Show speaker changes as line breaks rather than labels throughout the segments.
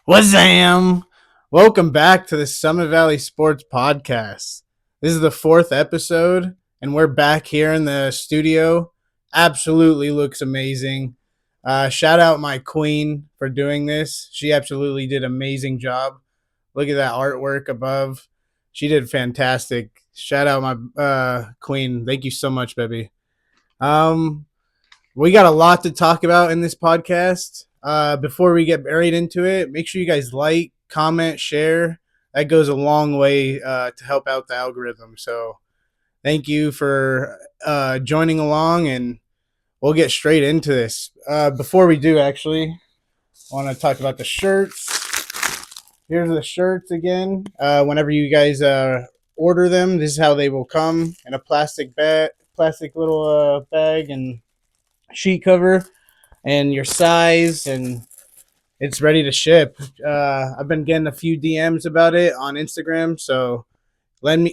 Wazam! Welcome back to the Summit Valley Sports Podcast. This is the fourth episode, and we're back here in the studio. Absolutely looks amazing. Shout out my queen for doing this. She absolutely did an amazing job. Look at that artwork above. She did fantastic. Shout out my queen. Thank you so much, baby. Um, we got a lot to talk about in this podcast. Before we get buried into it, make sure you guys like, comment, share. That goes a long way to help out the algorithm. So thank you for joining along, and we'll get straight into this. Before we do, actually, I want to talk about the shirts. Here's the shirts again. Whenever you guys order them, this is how they will come in a plastic bag, plastic little bag and sheet cover, and your size, and it's ready to ship. I've been getting a few DMs about it on Instagram, so letting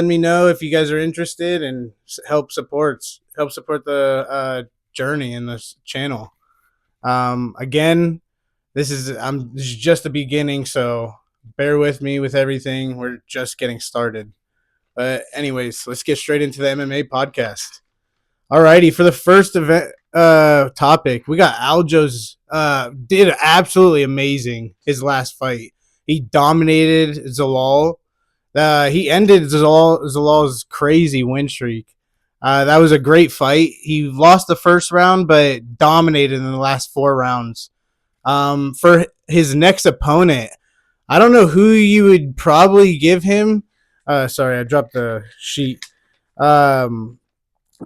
me know if you guys are interested, and help support the journey in this channel. Again, this is just the beginning, so bear with me with everything. We're just getting started. But anyways, let's get straight into the MMA podcast. Alrighty, for the first event topic, we got Aljo's did absolutely amazing his last fight. He dominated Zalal. He ended Zalal's crazy win streak. That was a great fight. He lost the first round, but dominated in the last 4 rounds. For his next opponent, I don't know who you would probably give him. Sorry, I dropped the sheet.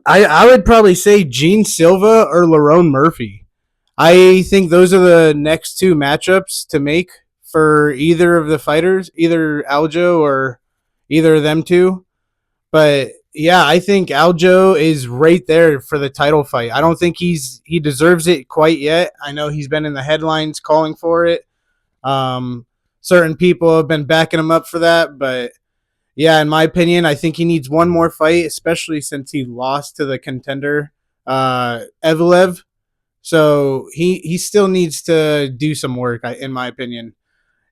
I would probably say Gene Silva or Lerone Murphy. I think those are the next two matchups to make for either of the fighters, either Aljo or either of them two. But yeah, I think Aljo is right there for the title fight. I don't think he deserves it quite yet. I know he's been in the headlines calling for it. Certain people have been backing him up for that, but yeah, in my opinion, I think he needs one more fight, especially since he lost to the contender Evelev. So he still needs to do some work, in my opinion.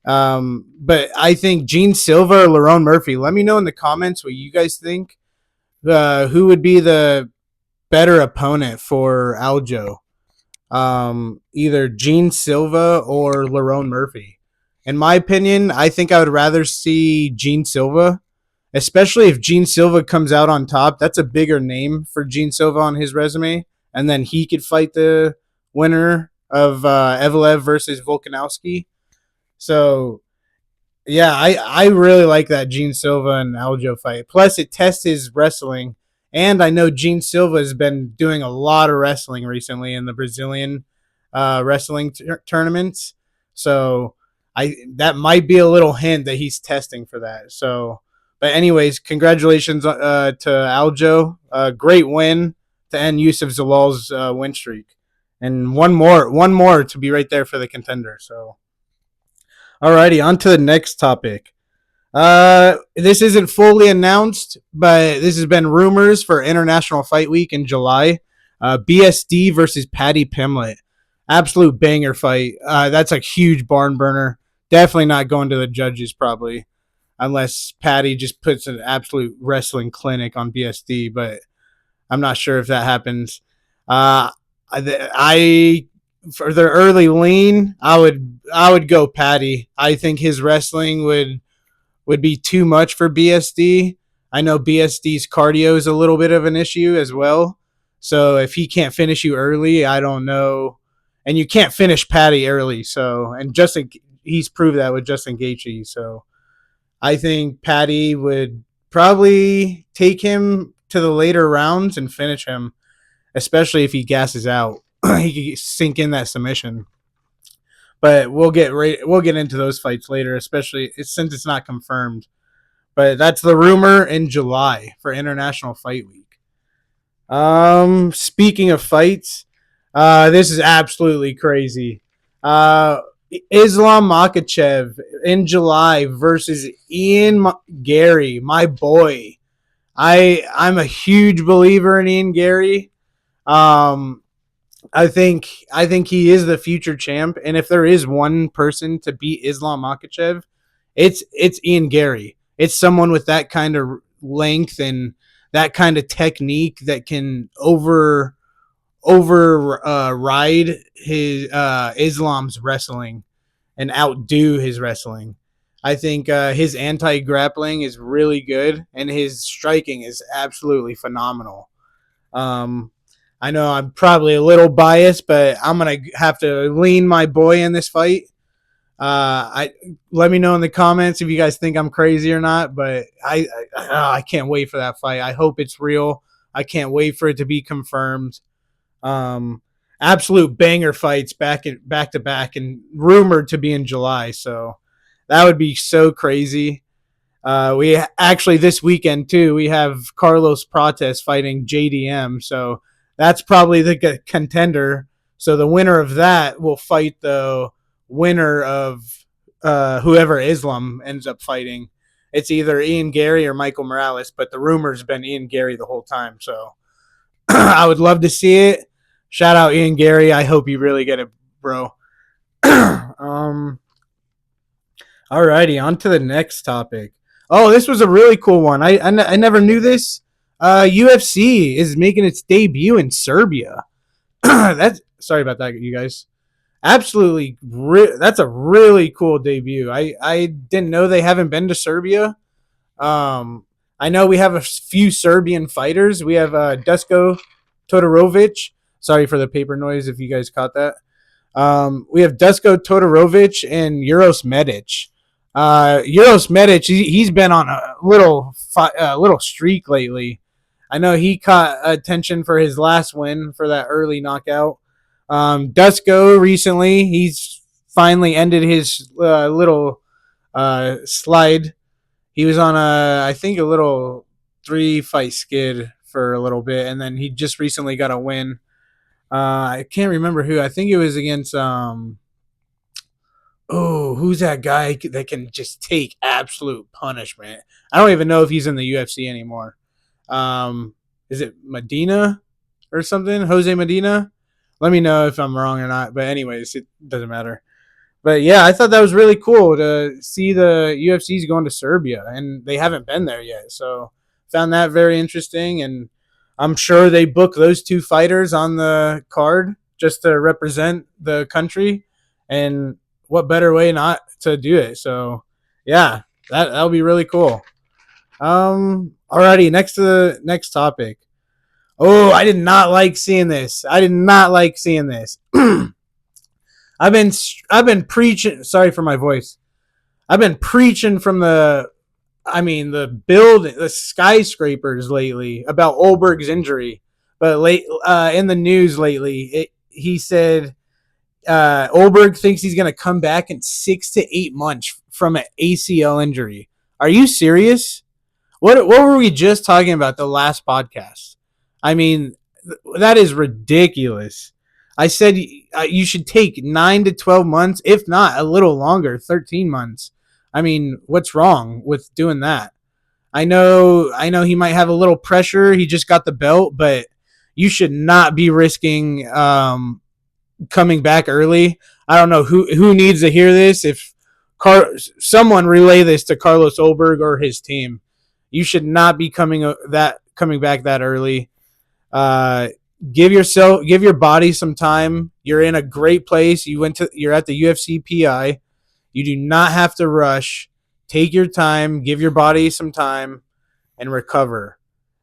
But I think Gene Silva or Lerone Murphy. Let me know in the comments what you guys think. Who would be the better opponent for Aljo? Either Gene Silva or Lerone Murphy. In my opinion, I think I would rather see Gene Silva, especially if Gene Silva comes out on top. That's a bigger name for Gene Silva on his resume, and then he could fight the winner of Evelev versus Volkanovski. So yeah, I really like that Gene Silva and Aljo fight. Plus, it tests his wrestling, and I know Gene Silva has been doing a lot of wrestling recently in the Brazilian wrestling tournaments. So that might be a little hint that he's testing for that. So, but anyways, congratulations to Aljo. Great win to end Yusuf Zalal's win streak, and one more to be right there for the contender. So. Alrighty, on to the next topic. This isn't fully announced, but this has been rumors for International Fight Week in July. BSD versus Paddy Pimblett. Absolute banger fight. That's a huge barn burner. Definitely not going to the judges, probably, unless Paddy just puts an absolute wrestling clinic on BSD, but I'm not sure if that happens. I for the early lean, I would go Paddy. I think his wrestling would be too much for BSD. I know BSD's cardio is a little bit of an issue as well. So if he can't finish you early, I don't know. And you can't finish Paddy early. So, and Justin, he's proved that with Justin Gaethje. So I think Paddy would probably take him to the later rounds and finish him, especially if he gasses out. He could sink in that submission. But we'll get into those fights later, especially since it's not confirmed. But that's the rumor in July for International Fight Week. Speaking of fights, this is absolutely crazy. Islam Makhachev in July versus Ian Gary, my boy. I'm a huge believer in Ian Gary. I think he is the future champ, and if there is one person to beat Islam Makhachev, it's Ian Gary. It's someone with that kind of length and that kind of technique that can ride his Islam's wrestling and outdo his wrestling. I think his anti grappling is really good, and his striking is absolutely phenomenal. Um, I know I'm probably a little biased, but I'm gonna have to lean my boy in this fight. I Let me know in the comments if you guys think I'm crazy or not. But I can't wait for that fight. I hope it's real. I can't wait for it to be confirmed. Um, Absolute banger fights back to back and rumored to be in July. So that would be so crazy. We actually this weekend too. We have Carlos Prates fighting JDM, so that's probably the contender. So the winner of that will fight the winner of whoever Islam ends up fighting. It's either Ian Gary or Michael Morales, but the rumor's been Ian Gary the whole time. So I would love to see it. Shout out Ian Gary. I hope you really get it, bro. um, Alrighty, on to the next topic. Oh, this was a really cool one. I never knew this. UFC is making its debut in Serbia. That's sorry about that, you guys. Absolutely, that's a really cool debut. I didn't know they haven't been to Serbia. Um, I know we have a few Serbian fighters. We have Dusko Todorovic. Sorry for the paper noise if you guys caught that. We have Dusko Todorovic and Uros Medic. Uros Medic, he's been on a little streak lately. I know he caught attention for his last win for that early knockout. Dusko recently, he's finally ended his little slide. He was on I think a little 3 fight skid for a little bit, and then he just recently got a win. I can't remember who. I think it was against who's that guy that can just take absolute punishment? I don't even know if he's in the UFC anymore. Um, is it Medina or something? Jose Medina? Let me know if I'm wrong or not. But anyways, it doesn't matter. But yeah, I thought that was really cool to see the UFC's going to Serbia, and they haven't been there yet. So found that very interesting, and I'm sure they book those 2 fighters on the card just to represent the country. And what better way not to do it? So yeah, that'll be really cool. Alrighty, next to the next topic. Oh, I did not like seeing this. I did not like seeing this. I've been I've been preaching. Sorry for my voice. I've been preaching from the skyscrapers lately about Olberg's injury. But in the news lately, he said Olberg thinks he's going to come back in 6 to 8 months from an ACL injury. Are you serious? What were we just talking about the last podcast? I mean, that is ridiculous. I said you should take 9 to 12 months, if not a little longer, 13 months. I mean, what's wrong with doing that? I know he might have a little pressure. He just got the belt, but you should not be risking coming back early. I don't know who needs to hear this. If someone relay this to Carlos Olberg or his team, you should not be coming back that early. Uh, give your body some time. You're in a great place. You're at the UFC PI. You do not have to rush. Take your time. Give your body some time and recover.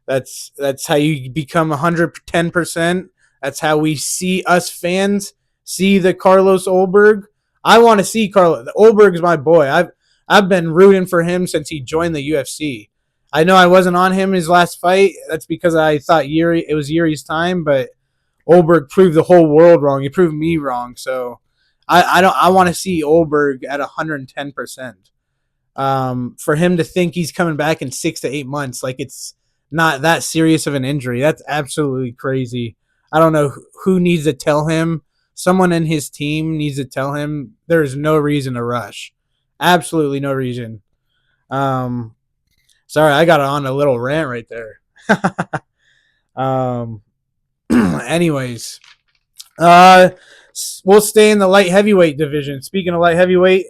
That's how you become 110%. That's how we see us fans see the Carlos Olberg. I want to see Carlos. Olberg's my boy. I've been rooting for him since he joined the UFC. I know I wasn't on him his last fight. That's because I thought it was Yuri's time, but Olberg proved the whole world wrong. He proved me wrong. So I want to see Olberg at 110%. For him to think he's coming back in 6 to 8 months, like it's not that serious of an injury, that's absolutely crazy. I don't know who needs to tell him. Someone in his team needs to tell him there's no reason to rush. Absolutely no reason. Um, Sorry, I got on a little rant right there. um, anyways, Uh, we'll stay in the light heavyweight division. Speaking of light heavyweight,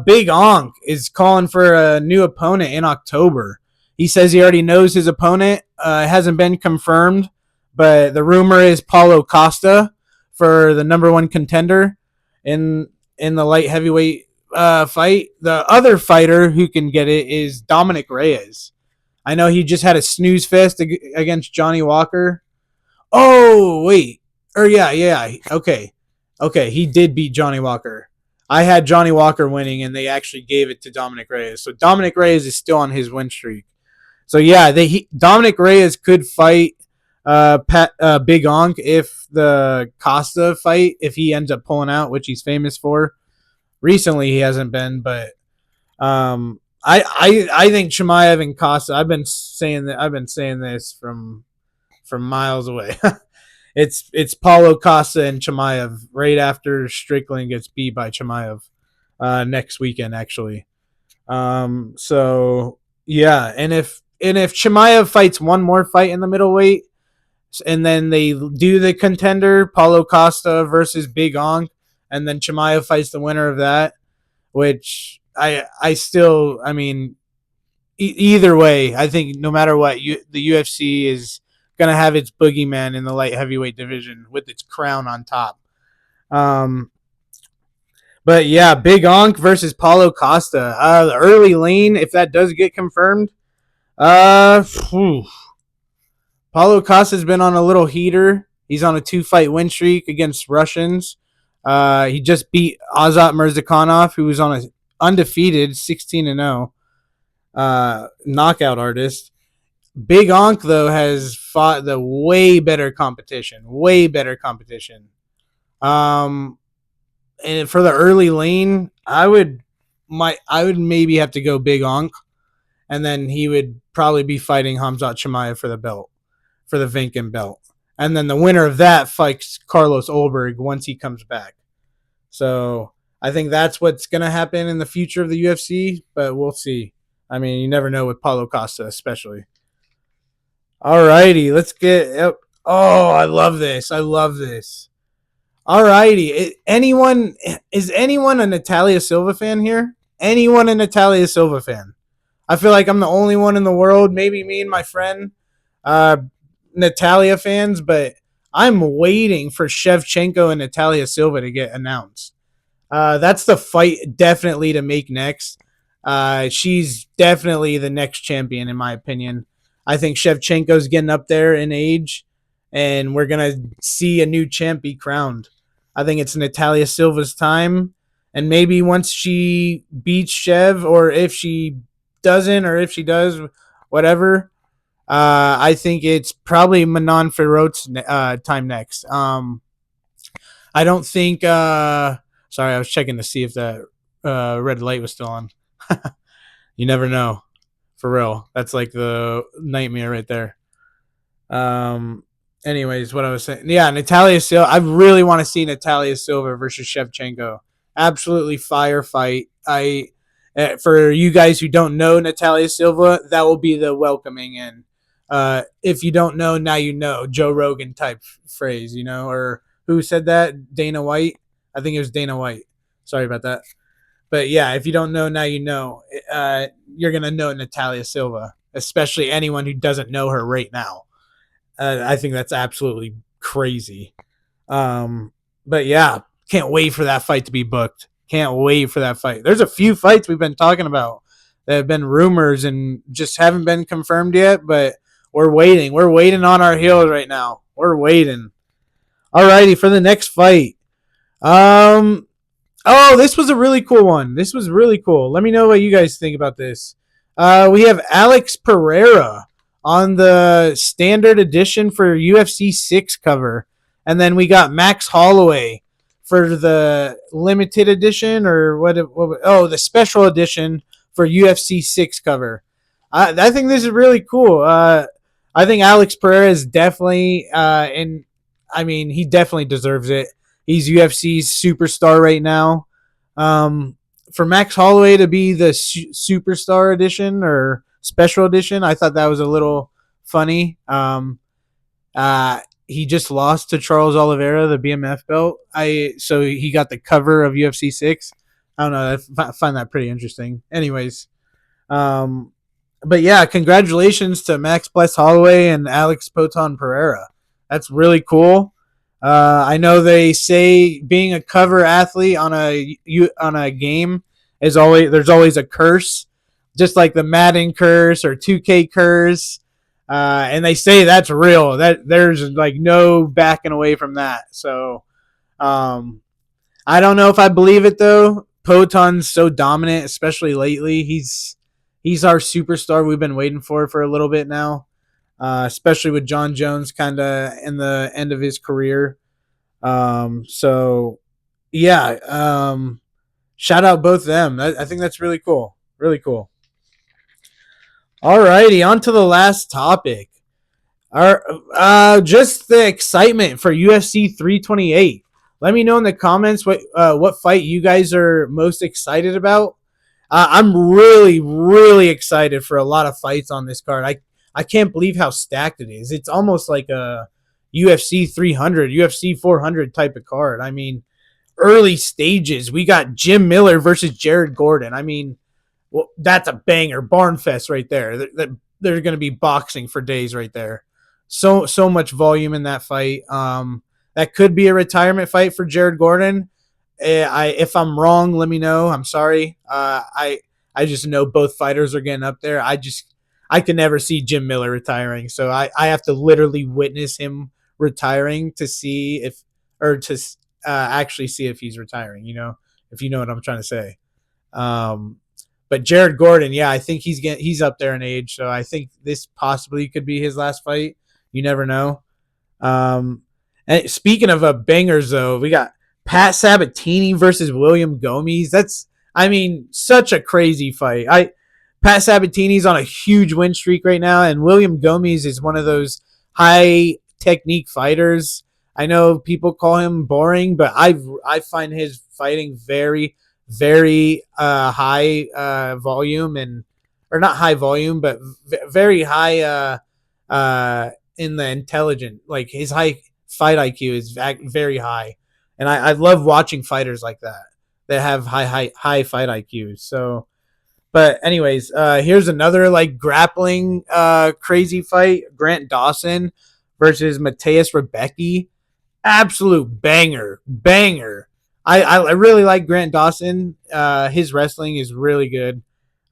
Big Onk is calling for a new opponent in October. He says he already knows his opponent. It hasn't been confirmed, but the rumor is Paulo Costa for the number one contender in the light heavyweight fight. The other fighter who can get it is Dominic Reyes. I know he just had a snooze fest against Johnny Walker. Oh wait, or yeah. Okay. He did beat Johnny Walker. I had Johnny Walker winning, and they actually gave it to Dominic Reyes. So Dominic Reyes is still on his win streak. So yeah, Dominic Reyes could fight Big Onk if the Costa fight, if he ends up pulling out, which he's famous for. Recently, he hasn't been, but I think Chimaev and Costa. I've been saying this from miles away. It's Paulo Costa and Chimaev right after Strickland gets beat by Chimaev next weekend, actually. So yeah, and if Chimaev fights one more fight in the middleweight, and then they do the contender Paulo Costa versus Big Onk, and then Chimaev fights the winner of that, which I mean, either way, I think no matter what, the UFC is going to have its boogeyman in the light heavyweight division with its crown on top. Um, but yeah, Big Onk versus Paulo Costa. The early lane, if that does get confirmed, whew, Paulo Costa's been on a little heater. He's on a 2-fight win streak against Russians. He just beat Azat Mirzakhanov, who was on a undefeated 16-0 knockout artist. Big Onk though has fought the way better competition. And for the early lane, I would maybe have to go Big Onk, and then he would probably be fighting Hamzat Chimaev for the belt, for the Vinkin belt, and then the winner of that fights Carlos Ulberg once he comes back. So I think that's what's gonna happen in the future of the UFC, but we'll see. I mean, you never know with Paulo Costa, especially. Alrighty, let's get. Oh, I love this. Alrighty, anyone a Natalia Silva fan here? Anyone a Natalia Silva fan? I feel like I'm the only one in the world. Maybe me and my friend, uh, Natalia fans, but I'm waiting for Shevchenko and Natalia Silva to get announced. That's the fight definitely to make next. She's definitely the next champion, in my opinion. I think Shevchenko's getting up there in age, and we're going to see a new champ be crowned. I think it's Natalia Silva's time. And maybe once she beats Shev, or if she doesn't, or if she does, whatever, I think it's probably Manon Ferrot's time next. I don't think. Sorry, I was checking to see if that red light was still on. You never know, for real. That's like the nightmare right there. Um. Anyways, what I was saying, yeah, Natalia Silva. I really want to see Natalia Silva versus Shevchenko. Absolutely fire fight. For you guys who don't know Natalia Silva, that will be the welcoming in. If you don't know, now you know. Joe Rogan type phrase, or who said that? Dana White. I think it was Dana White. Sorry about that. But yeah, if you don't know, now you know. You're gonna know Natalia Silva, especially anyone who doesn't know her right now. I think that's absolutely crazy. But yeah, can't wait for that fight to be booked. Can't wait for that fight. There's a few fights we've been talking about that have been rumors and just haven't been confirmed yet, but we're waiting. We're waiting on our heels right now. We're waiting. Alrighty, for the next fight. Um, Oh, this was a really cool one. This was really cool. Let me know what you guys think about this. We have Alex Pereira on the standard edition for UFC 6 cover. And then we got Max Holloway for the limited edition, or the special edition for UFC 6 cover. I think this is really cool. I think Alex Pereira is definitely, he definitely deserves it. He's UFC's superstar right now. For Max Holloway to be the superstar edition or special edition, I thought that was a little funny. he just lost to Charles Oliveira, the BMF belt. So he got the cover of UFC 6. I don't know. I find that pretty interesting. Anyways, um, but yeah, congratulations to Max Bless Holloway and Alex Poton Pereira. That's really cool. I know they say being a cover athlete on a game is always there's always a curse, just like the Madden curse or 2K curse. And they say that's real. That there's like no backing away from that. So um, I don't know if I believe it though. Poton's so dominant, especially lately. He's our superstar we've been waiting for a little bit now, especially with John Jones kind of in the end of his career. So yeah, shout out both of them. I think that's really cool. Really cool. Alrighty, on to the last topic. Just the excitement for UFC 328. Let me know in the comments what fight you guys are most excited about. I'm really, really excited for a lot of fights on this card. I can't believe how stacked it is. It's almost like a UFC 300, UFC 400 type of card. I mean, early stages, we got Jim Miller versus Jared Gordon. I mean, well, that's a banger, barn fest right there. They're going to be boxing for days right there. So much volume in that fight. That could be a retirement fight for Jared Gordon. If I'm wrong, let me know. I'm sorry. I just know both fighters are getting up there. I can never see Jim Miller retiring, so I have to literally witness him retiring to see if or to actually see if he's retiring. If you know what I'm trying to say. Um, but Jared Gordon, yeah, I think he's up there in age, so I think this possibly could be his last fight. You never know. Um, and speaking of bangers, though, we got Pat Sabatini versus William Gomes. I mean, such a crazy fight. Pat Sabatini's on a huge win streak right now, and William Gomes is one of those high technique fighters. I know people call him boring, but I find his fighting very, very high volume and or not high volume, but very high in the intelligent. Like his high fight IQ is very high, and I love watching fighters like that have high fight IQs. So, but anyways, here's another like grappling crazy fight: Grant Dawson versus Mateus Rebecki. Absolute banger. I really like Grant Dawson. His wrestling is really good.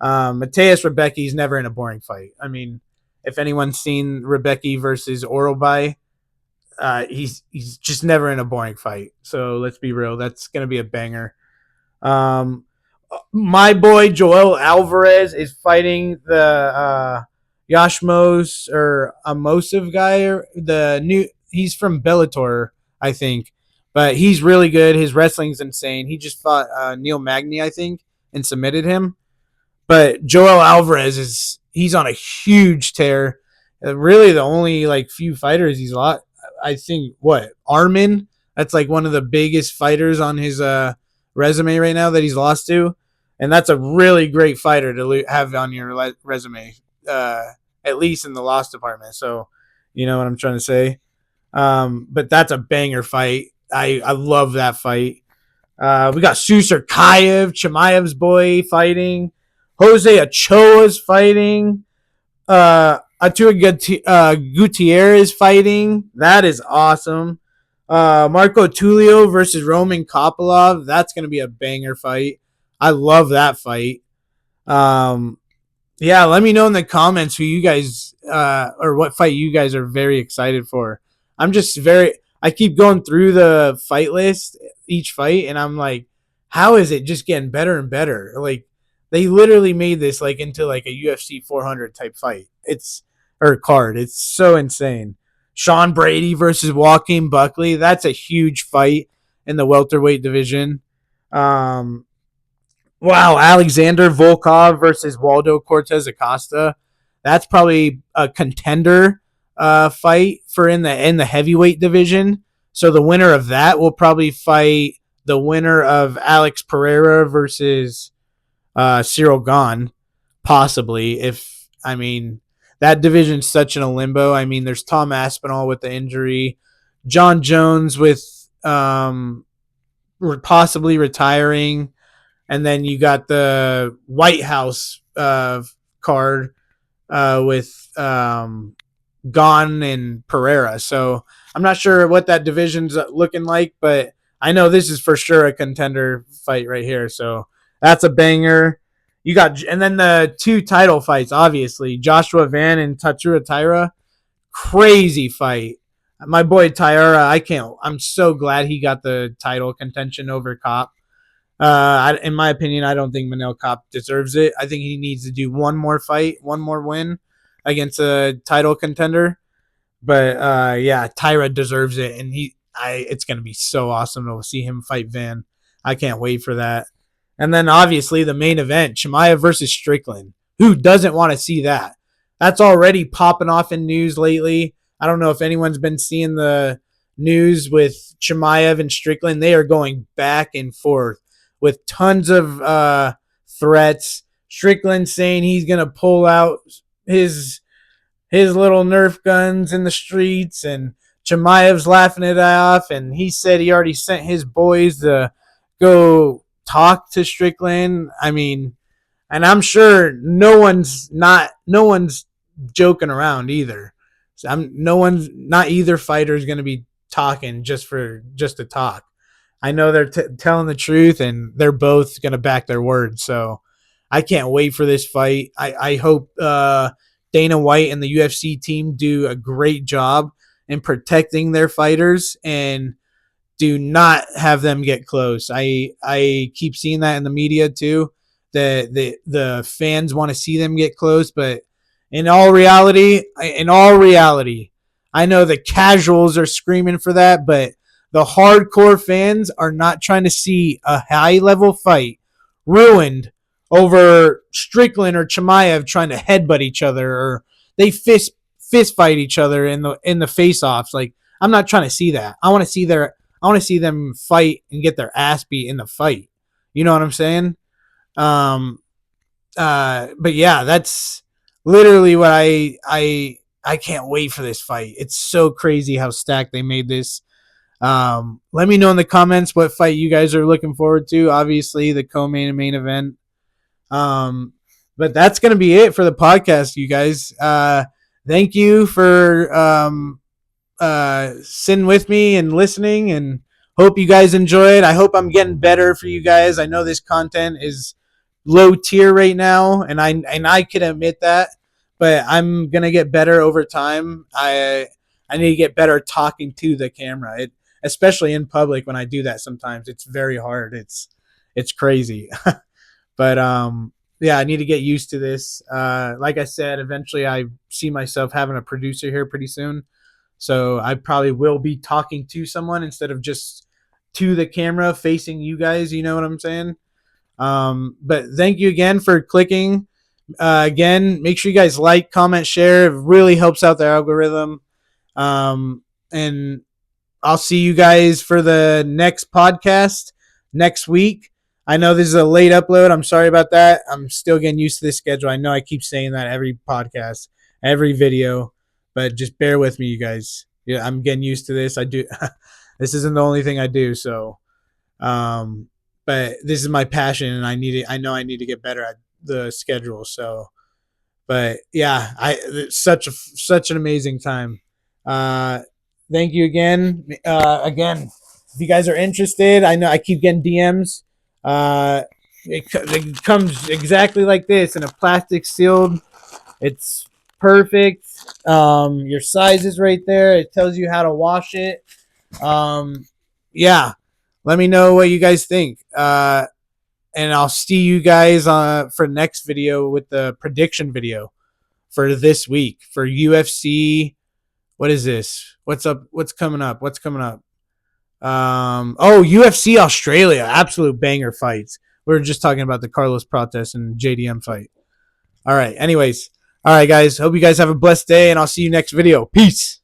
Mateus Rebecki's never in a boring fight. I mean, if anyone's seen Rebecki versus Oralby, he's just never in a boring fight. So let's be real, that's gonna be a banger. Um, my boy Joel Alvarez is fighting the Yashmos or Amosiv guy. Or he's from Bellator, I think, but he's really good. His wrestling's insane. He just fought Neil Magny, I think, and submitted him. But Joel Alvarez he's on a huge tear. Really, the only like few fighters he's lost. I think what Armin. That's like one of the biggest fighters on his resume right now that he's lost to, and that's a really great fighter to have on your resume, at least in the loss department. So, you know what I'm trying to say. But that's a banger fight. I love that fight. We got Susar Kayev, Chimaev's boy, fighting. Jose Ochoa's fighting. Atua Gutierrez fighting. That is awesome. Marco Tulio versus Roman Kopylov. That's going to be a banger fight. I love that fight. Yeah, let me know in the comments who you guys or what fight you guys are very excited for. I keep going through the fight list each fight, and I'm like, how is it just getting better and better? Like they literally made this like into like a UFC 400 type fight. Or card. It's so insane. Sean Brady versus Joaquin Buckley. That's a huge fight in the welterweight division. Um, wow, Alexander Volkov versus Waldo Cortez Acosta. That's probably a contender fight for in the heavyweight division. So the winner of that will probably fight the winner of Alex Pereira versus Cyril Gahn, possibly. If I mean, that division's such in a limbo. I mean, there's Tom Aspinall with the injury, John Jones with possibly retiring, and then you got the White House card with Gone and Pereira. So I'm not sure what that division's looking like, but I know this is for sure a contender fight right here. So that's a banger. You got, and then the two title fights, obviously Joshua Van and Tatsuro Taira, crazy fight. My boy Taira, I can't. I'm so glad he got the title contention over Kopp. In my opinion, I don't think Manel Kopp deserves it. I think he needs to do one more fight, one more win against a title contender. But yeah, Tyra deserves it, and it's gonna be so awesome to see him fight Van. I can't wait for that. And then obviously the main event, Chimaev versus Strickland. Who doesn't want to see that? That's already popping off in news lately. I don't know if anyone's been seeing the news with Chimaev and Strickland. They are going back and forth with tons of threats. Strickland saying he's gonna pull out his little Nerf guns in the streets, and Chimaev's laughing it off. And he said he already sent his boys to go talk to Strickland. I mean, and I'm sure no one's joking around either. So not either fighter is going to be talking just to talk. I know they're telling the truth, and they're both going to back their word. So I can't wait for this fight. I hope Dana White and the UFC team do a great job in protecting their fighters and do not have them get close. I keep seeing that in the media too. The fans want to see them get close, but in all reality, I know the casuals are screaming for that, but the hardcore fans are not trying to see a high level fight ruined over Strickland or Chimaev trying to headbutt each other, or they fist fight each other in the face offs. Like, I'm not trying to see that. I want to see them fight and get their ass beat in the fight. You know what I'm saying? But yeah, that's literally what I can't wait for this fight. It's so crazy how stacked they made this. Let me know in the comments what fight you guys are looking forward to. Obviously, the co-main and main event. But that's going to be it for the podcast, you guys. Thank you for sitting with me and listening, and hope you guys enjoy it. I hope I'm getting better for you guys. I know this content is low tier right now, and I can admit that, but I'm going to get better over time. I need to get better talking to the camera. Especially in public when I do that sometimes. It's very hard. It's crazy. But yeah, I need to get used to this. Like I said, eventually I see myself having a producer here pretty soon. So I probably will be talking to someone instead of just to the camera facing you guys. You know what I'm saying? But thank you again for clicking. Again, make sure you guys like, comment, share. It really helps out the algorithm. And I'll see you guys for the next podcast next week. I know this is a late upload. I'm sorry about that. I'm still getting used to this schedule. I know I keep saying that every podcast, every video, but just bear with me, you guys. Yeah, I'm getting used to this. I do. This isn't the only thing I do. So, but this is my passion, and I know I need to get better at the schedule. So, but yeah, it's such an amazing time. Thank you again. Again, if you guys are interested, I know I keep getting DMs. It comes exactly like this in a plastic sealed. It's perfect. Your size is right there. It tells you how to wash it. Yeah, let me know what you guys think. And I'll see you guys for next video with the prediction video for this week for UFC. What is this? What's up? What's coming up? UFC Australia, absolute banger fights. We were just talking about the Carlos Prates and JDM fight. All right. Anyways, all right, guys. Hope you guys have a blessed day, and I'll see you next video. Peace.